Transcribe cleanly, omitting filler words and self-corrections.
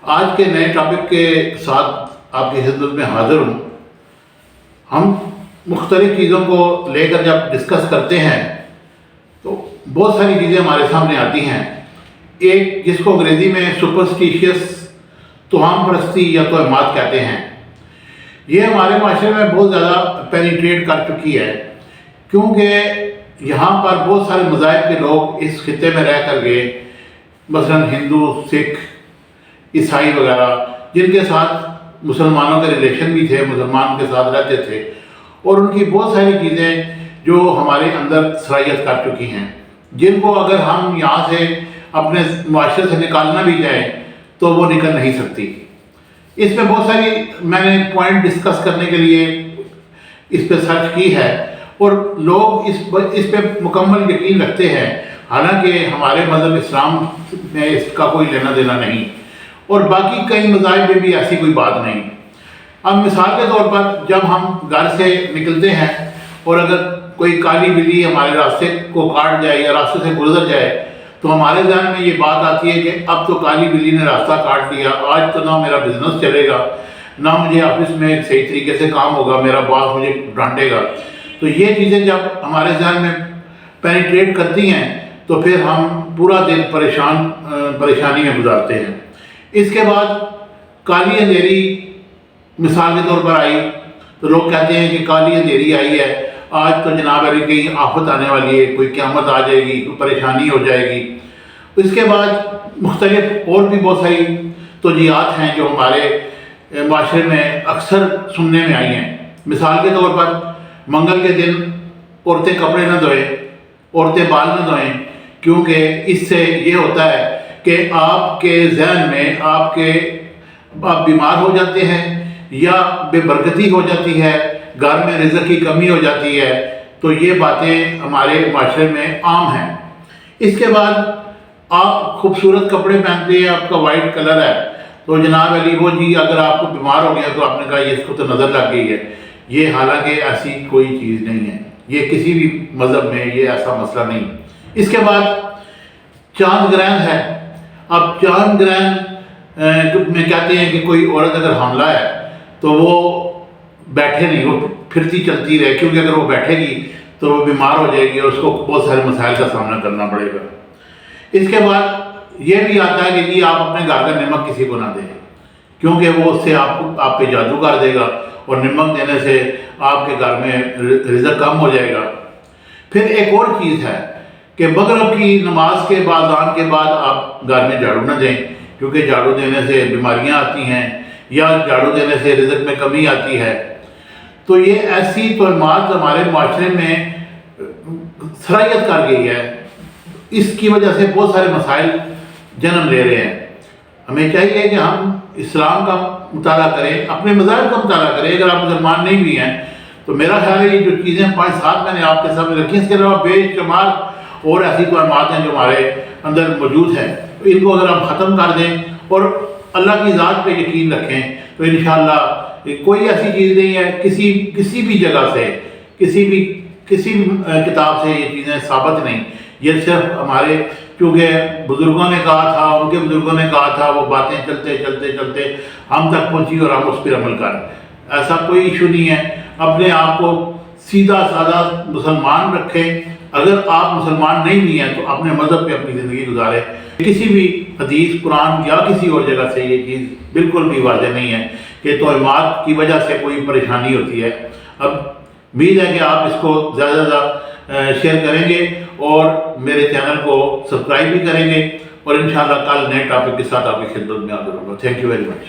آج کے نئے ٹاپک کے ساتھ آپ کی خدمت میں حاضر ہوں۔ ہم مختلف چیزوں کو لے کر جب ڈسکس کرتے ہیں تو بہت ساری چیزیں ہمارے سامنے آتی ہیں۔ ایک جس کو انگریزی میں سپرسٹیشیس توہم پرستی یا توہمات کہتے ہیں، یہ ہمارے معاشرے میں بہت زیادہ پینیٹریٹ کر چکی ہے، کیونکہ یہاں پر بہت سارے مذاہب کے لوگ اس خطے میں رہ کر گئے، مثلا ہندو، سکھ، عیسائی وغیرہ، جن کے ساتھ مسلمانوں کے ریلیشن بھی تھے، مسلمان کے ساتھ رہتے تھے، اور ان کی بہت ساری چیزیں جو ہمارے اندر سرایت کر چکی ہیں، جن کو اگر ہم یہاں سے اپنے معاشرے سے نکالنا بھی جائیں تو وہ نکل نہیں سکتی۔ اس میں بہت ساری میں نے پوائنٹ ڈسکس کرنے کے لیے اس پہ سرچ کی ہے، اور لوگ اس پہ مکمل یقین رکھتے ہیں، حالانکہ ہمارے مذہب اسلام میں اس کا کوئی لینا دینا نہیں، اور باقی کئی مذاہب میں بھی ایسی کوئی بات نہیں۔ اب مثال کے طور پر جب ہم گھر سے نکلتے ہیں اور اگر کوئی کالی بلی ہمارے راستے کو کاٹ جائے یا راستے سے گزر جائے تو ہمارے ذہن میں یہ بات آتی ہے کہ اب تو کالی بلی نے راستہ کاٹ لیا، آج تو نہ میرا بزنس چلے گا، نہ مجھے آفس میں صحیح طریقے سے کام ہوگا، میرا باس مجھے ڈانٹے گا۔ تو یہ چیزیں جب ہمارے ذہن میں پینیٹریٹ کرتی ہیں تو پھر ہم پورا دن پریشانی میں گزارتے ہیں۔ اس کے بعد کالی اندھیری مثال کے طور پر آئی تو لوگ کہتے ہیں کہ کالی اندھیری آئی ہے، آج تو جناب علی کہیں آفت آنے والی ہے، کوئی قیامت آ جائے گی، کوئی پریشانی ہو جائے گی۔ اس کے بعد مختلف اور بھی بہت ساری توجیہات ہیں جو ہمارے معاشرے میں اکثر سننے میں آئی ہیں۔ مثال کے طور پر منگل کے دن عورتیں کپڑے نہ دھوئیں، عورتیں بال نہ دھوئیں، کیونکہ اس سے یہ ہوتا ہے کہ آپ کے ذہن میں آپ بیمار ہو جاتے ہیں یا بے برکتی ہو جاتی ہے، گھر میں رزق کی کمی ہو جاتی ہے۔ تو یہ باتیں ہمارے معاشرے میں عام ہیں۔ اس کے بعد آپ خوبصورت کپڑے پہنتے ہیں، آپ کا وائٹ کلر ہے، تو جناب علی وہ جی اگر آپ کو بیمار ہو گیا تو آپ نے کہا یہ اس کو تو نظر لگ گئی ہے۔ یہ حالانکہ ایسی کوئی چیز نہیں ہے، یہ کسی بھی مذہب میں یہ ایسا مسئلہ نہیں۔ اس کے بعد چاند گرہن ہے۔ اب چاند گرہن میں کہتے ہیں کہ کوئی عورت اگر حاملہ ہے تو وہ بیٹھے نہیں، وہ پھرتی چلتی رہے، کیونکہ اگر وہ بیٹھے گی تو وہ بیمار ہو جائے گی اور اس کو بہت سارے مسائل کا سامنا کرنا پڑے گا۔ اس کے بعد یہ بھی آتا ہے کہ جی آپ اپنے گھر کا نمک کسی کو نہ دیں، کیونکہ وہ اس سے آپ پہ جادو کر دے گا، اور نمک دینے سے آپ کے گھر میں رزق کم ہو جائے گا۔ پھر ایک اور چیز ہے کہ مغرب کی نماز کے بعد اذان کے بعد آپ گھر میں جھاڑو نہ دیں، کیونکہ جھاڑو دینے سے بیماریاں آتی ہیں یا جھاڑو دینے سے رزق میں کمی آتی ہے۔ تو یہ ایسی توہمات ہمارے معاشرے میں سرایت کر گئی ہے، اس کی وجہ سے بہت سارے مسائل جنم لے رہے ہیں۔ ہمیں چاہیے کہ ہم اسلام کا مطالعہ کریں، اپنے مذاہب کا مطالعہ کریں۔ اگر آپ مسلمان نہیں بھی ہیں تو میرا خیال ہے یہ جو چیزیں 5-7 میں نے آپ کے سامنے رکھی، اس کے علاوہ بے شمار اور ایسی توہمات ہیں جو ہمارے اندر موجود ہیں، تو ان کو اگر ہم ختم کر دیں اور اللہ کی ذات پہ یقین رکھیں تو انشاءاللہ کوئی ایسی چیز نہیں ہے، کسی بھی جگہ سے، کسی بھی کتاب سے یہ چیزیں ثابت نہیں۔ یہ صرف ہمارے کیونکہ بزرگوں نے کہا تھا، ان کے بزرگوں نے کہا تھا، وہ باتیں چلتے چلتے چلتے ہم تک پہنچی اور ہم اس پر عمل کر۔ ایسا کوئی ایشو نہیں ہے۔ اپنے آپ کو سیدھا سادہ مسلمان رکھیں۔ اگر آپ مسلمان نہیں بھی ہیں تو اپنے مذہب پہ اپنی زندگی گزاریں۔ کسی بھی حدیث، قرآن یا کسی اور جگہ سے یہ چیز بالکل بھی واضح نہیں ہے کہ توہمات کی وجہ سے کوئی پریشانی ہوتی ہے۔ اب امید ہے کہ آپ اس کو زیادہ سے زیادہ شیئر کریں گے اور میرے چینل کو سبسکرائب بھی کریں گے، اور انشاءاللہ کل نئے ٹاپک کے ساتھ آپ کی خدمت میں حاضر ہوں گا۔ Thank you very much.